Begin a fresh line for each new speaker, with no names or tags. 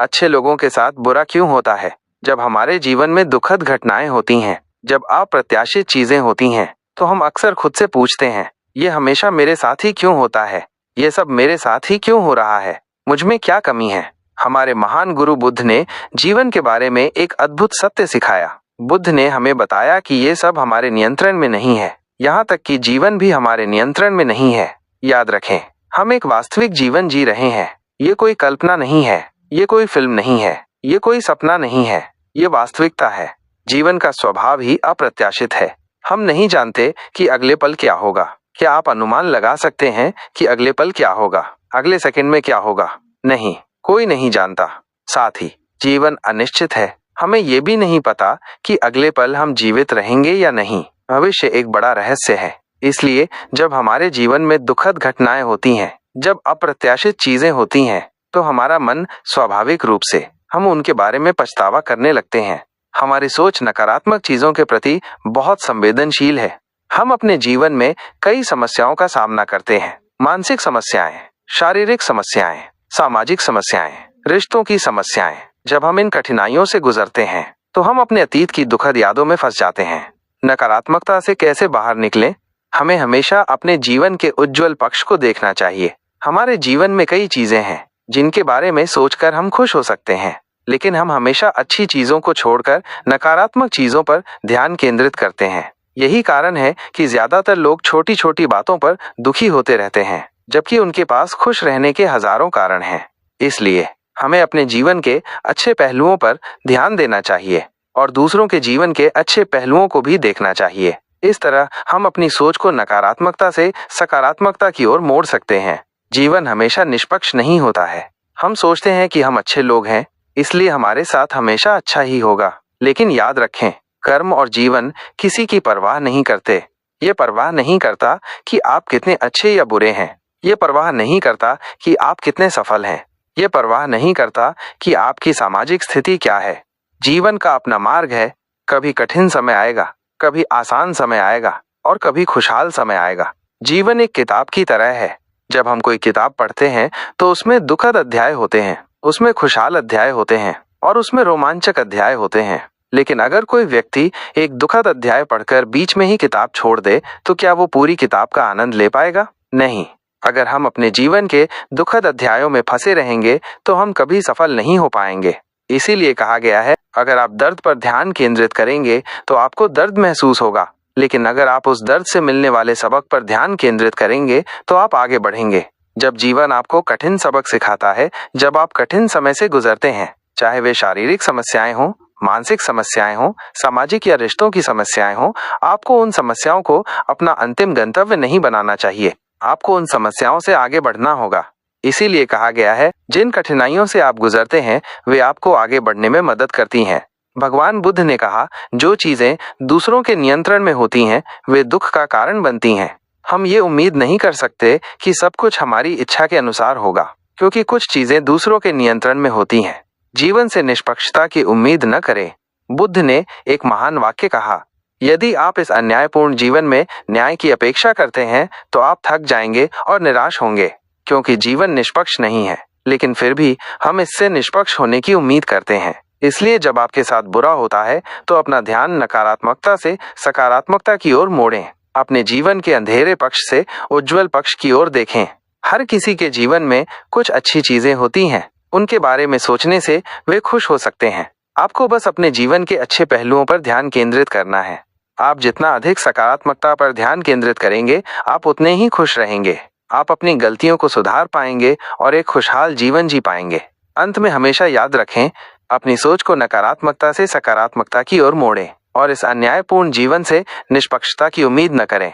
अच्छे लोगों के साथ बुरा क्यों होता है? जब हमारे जीवन में दुखद घटनाएं होती हैं, जब अप्रत्याशित चीजें होती हैं, तो हम अक्सर खुद से पूछते हैं, ये हमेशा मेरे साथ ही क्यों होता है? ये सब मेरे साथ ही क्यों हो रहा है? मुझ में क्या कमी है? हमारे महान गुरु बुद्ध ने जीवन के बारे में एक अद्भुत सत्य सिखाया। बुद्ध ने हमें बताया कि ये सब हमारे नियंत्रण में नहीं है, यहाँ तक कि जीवन भी हमारे नियंत्रण में नहीं है। याद रखें, हम एक वास्तविक जीवन जी रहे हैं। ये कोई कल्पना नहीं है, ये कोई फिल्म नहीं है, ये कोई सपना नहीं है, ये वास्तविकता है। जीवन का स्वभाव ही अप्रत्याशित है। हम नहीं जानते कि अगले पल क्या होगा। क्या आप अनुमान लगा सकते हैं कि अगले पल क्या होगा, अगले सेकंड में क्या होगा? नहीं, कोई नहीं जानता। साथ ही जीवन अनिश्चित है। हमें ये भी नहीं पता कि अगले पल हम जीवित रहेंगे या नहीं। भविष्य एक बड़ा रहस्य है। इसलिए जब हमारे जीवन में दुखद घटनाएं होती हैं, जब अप्रत्याशित चीजें होती हैं, तो हमारा मन स्वाभाविक रूप से हम उनके बारे में पछतावा करने लगते हैं। हमारी सोच नकारात्मक चीजों के प्रति बहुत संवेदनशील है। हम अपने जीवन में कई समस्याओं का सामना करते हैं। मानसिक समस्याएं, शारीरिक समस्याएं, सामाजिक समस्याएं, रिश्तों की समस्याएं। जब हम इन कठिनाइयों से गुजरते हैं, तो हम अपने अतीत की दुखद यादों में फंस जाते हैं। नकारात्मकता से कैसे बाहर निकलें? हमें हमेशा अपने जीवन के उज्जवल पक्ष को देखना चाहिए। हमारे जीवन में कई चीजें हैं जिनके बारे में सोचकर हम खुश हो सकते हैं, लेकिन हम हमेशा अच्छी चीजों को छोड़कर नकारात्मक चीजों पर ध्यान केंद्रित करते हैं। यही कारण है कि ज्यादातर लोग छोटी छोटी बातों पर दुखी होते रहते हैं, जबकि उनके पास खुश रहने के हजारों कारण हैं। इसलिए हमें अपने जीवन के अच्छे पहलुओं पर ध्यान देना चाहिए और दूसरों के जीवन के अच्छे पहलुओं को भी देखना चाहिए। इस तरह हम अपनी सोच को नकारात्मकता से सकारात्मकता की ओर मोड़ सकते हैं। जीवन हमेशा निष्पक्ष नहीं होता है। हम सोचते हैं कि हम अच्छे लोग हैं, इसलिए हमारे साथ हमेशा अच्छा ही होगा। लेकिन याद रखें, कर्म और जीवन किसी की परवाह नहीं करते। ये परवाह नहीं करता कि आप कितने अच्छे या बुरे हैं। ये परवाह नहीं करता कि आप कितने सफल हैं। ये परवाह नहीं करता कि आपकी सामाजिक स्थिति क्या है। जीवन का अपना मार्ग है। कभी कठिन समय आएगा, कभी आसान समय आएगा और कभी खुशहाल समय आएगा। जीवन एक किताब की तरह है। जब हम कोई किताब पढ़ते हैं तो उसमें दुखद अध्याय होते हैं, उसमें खुशहाल अध्याय होते हैं और उसमें रोमांचक अध्याय होते हैं। लेकिन अगर कोई व्यक्ति एक दुखद अध्याय पढ़कर बीच में ही किताब छोड़ दे, तो क्या वो पूरी किताब का आनंद ले पाएगा? नहीं। अगर हम अपने जीवन के दुखद अध्यायों में फंसे रहेंगे तो हम कभी सफल नहीं हो पाएंगे। इसीलिए कहा गया है, अगर आप दर्द पर ध्यान केंद्रित करेंगे तो आपको दर्द महसूस होगा, लेकिन अगर आप उस दर्द से मिलने वाले सबक पर ध्यान केंद्रित करेंगे तो आप आगे बढ़ेंगे। जब जीवन आपको कठिन सबक सिखाता है, जब आप कठिन समय से गुजरते हैं, चाहे वे शारीरिक समस्याएं हों, मानसिक समस्याएं हों, सामाजिक या रिश्तों की समस्याएं हों, आपको उन समस्याओं को अपना अंतिम गंतव्य नहीं बनाना चाहिए। आपको उन समस्याओं से आगे बढ़ना होगा। इसीलिए कहा गया है, जिन कठिनाइयों से आप गुजरते हैं वे आपको आगे बढ़ने में मदद करती हैं। भगवान बुद्ध ने कहा, जो चीजें दूसरों के नियंत्रण में होती हैं वे दुख का कारण बनती हैं। हम ये उम्मीद नहीं कर सकते कि सब कुछ हमारी इच्छा के अनुसार होगा, क्योंकि कुछ चीजें दूसरों के नियंत्रण में होती हैं। जीवन से निष्पक्षता की उम्मीद न करें। बुद्ध ने एक महान वाक्य कहा, यदि आप इस अन्यायपूर्ण जीवन में न्याय की अपेक्षा करते हैं तो आप थक जाएंगे और निराश होंगे, क्योंकि जीवन निष्पक्ष नहीं है, लेकिन फिर भी हम इससे निष्पक्ष होने की उम्मीद करते हैं। इसलिए जब आपके साथ बुरा होता है तो अपना ध्यान नकारात्मकता से सकारात्मकता की ओर मोड़ें। अपने जीवन के अंधेरे पक्ष से उज्जवल पक्ष की ओर देखें। हर किसी के जीवन में कुछ अच्छी चीजें होती हैं। उनके बारे में सोचने से वे खुश हो सकते हैं। आपको बस अपने जीवन के अच्छे पहलुओं पर ध्यान केंद्रित करना है। आप जितना अधिक सकारात्मकता पर ध्यान केंद्रित करेंगे, आप उतने ही खुश रहेंगे। आप अपनी गलतियों को सुधार पाएंगे और एक खुशहाल जीवन जी पाएंगे। अंत में हमेशा याद रखें, अपनी सोच को नकारात्मकता से सकारात्मकता की ओर मोड़ें और इस अन्यायपूर्ण जीवन से निष्पक्षता की उम्मीद न करें।